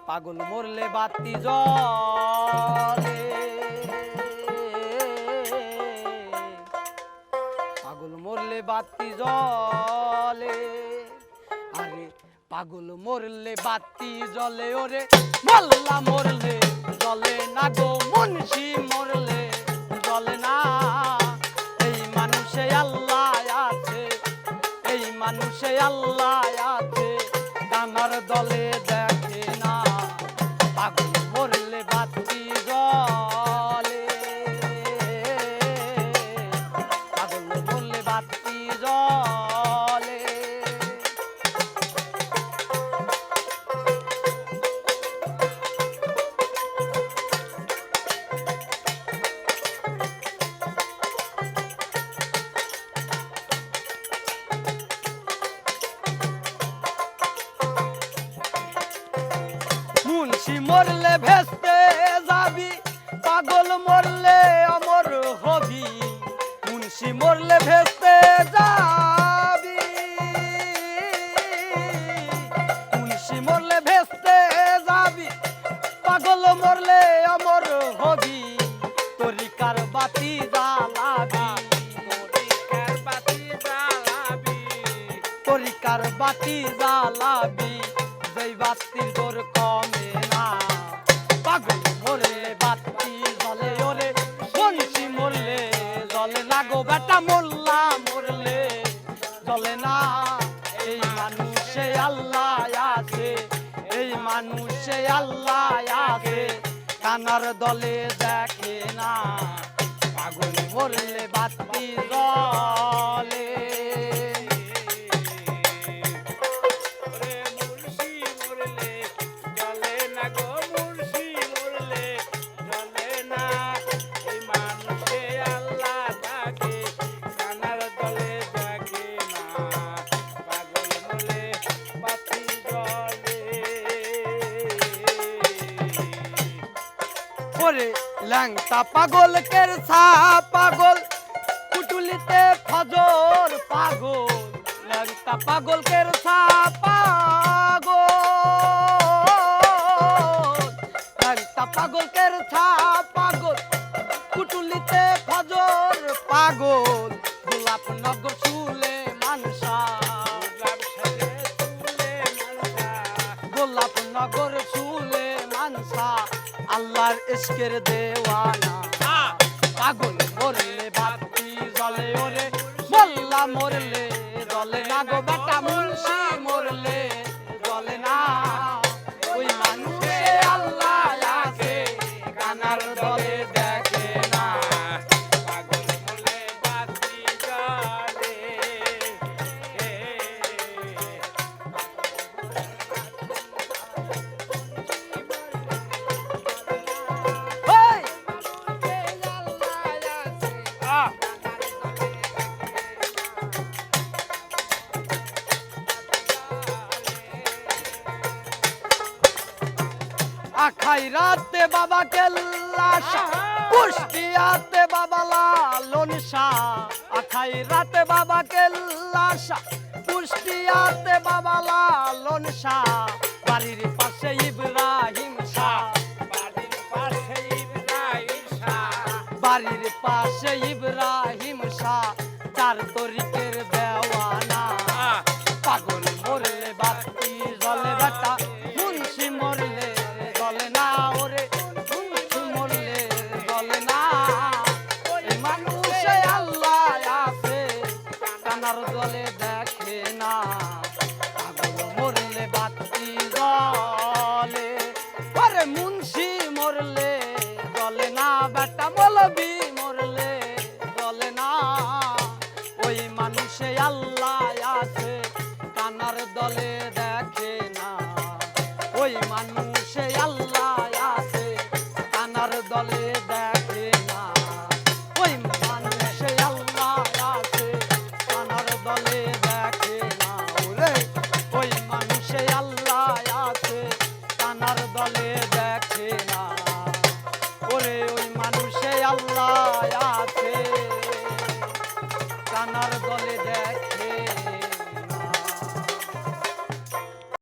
পাগল মরলে বাতি জ্বলে, পাগল মরলে বাতি জ্বলে, আরে পাগল মরলে বাতি জ্বলে, ওরে মোল্লা মরলে জ্বলে না গো, মুন্সি মরলে জ্বলে না। এই মানুষে আল্লাহ আছে, এই মানুষে আল্লাহ আছে, কানার দলে দেখে না। পাগল মরলে বাতি জ্বলে, পাগল মরলে বাতি জ্বলে। মুন্সি মরলে ভেস্তে যাবি, পাগল মরলে অমর হবি। মুন্সি মরলে ভেস্তে যাবি, মুন্সি মরলে ভেস্তে যাবি, পাগল মরলে অমর হবি। তরিকার বাতি জ্বালাবি, তরিকার বাতি জ্বালাবি, তরিকার বাতি জ্বালাবি, যেই বাতির দোর কমে না। পাগল মরলে বাতি জ্বলে, ওরে মুন্সি মরলে জ্বলে না গো, বেটা মোল্লা মরলে জ্বলে না। এই মানুষে আল্লাহ আছে, এই মানুষে আল্লাহ আছে, কানার দলে দেখে না। পাগল মরলে বাতি জ্বলে, ওরে ল্যাংটা পাগল কেরছা পাগল, কুটুলিতে ফজর পাগল। ল্যাংটা পাগল কেরছা পাগল, ল্যাংটা পাগল কেরছা পাগল, কুটুলিতে ফজর পাগল। গোলাপ নগর চুলে মানসা, গোলাপ নগর চুলে মানসা, আল্লাহর ইশকের দেওয়ানা। পাগল মরলে বাতি জ্বলে, ওরে মোল্লা মরলে জ্বলে না গো, বেটা মুন্সি মরলে জ্বলে না। ওই মানুষে আল্লাহ আছে, কানার দলে দেখে না। পাগল মরলে বাতি জ্বলে, আখাইরাতে বাবা কেল্লা শাহ, কুষ্টিয়াতে বাবা লালন শাহ। আখাইরাতে বাবা কেল্লা শাহ, কুষ্টিয়াতে বাবা লালন শাহ। বাড়ির পাশে ইব্রাহিম শাহ, বাড়ির পাশে ইব্রাহিম শাহ, বাড়ির পাশে ইব্রাহিম শাহ, চার তরিকের দেওয়ানা। পাগল মরলে বাতি জ্বলে, বেটা মুন্সি মরলে জ্বলে না, ওরে মুন্সি মরলে জ্বলে না। এই মানুষে আল্লাহ আছে, কানার দলে দেখে না। পাগল মরলে বাতি জ্বলে, ওরে মুন্সি মরলে জ্বলে না, বেটা মৌলবি মরলে জ্বলে না। ওই মানুষে আল্লাহ আছে, কানার দলে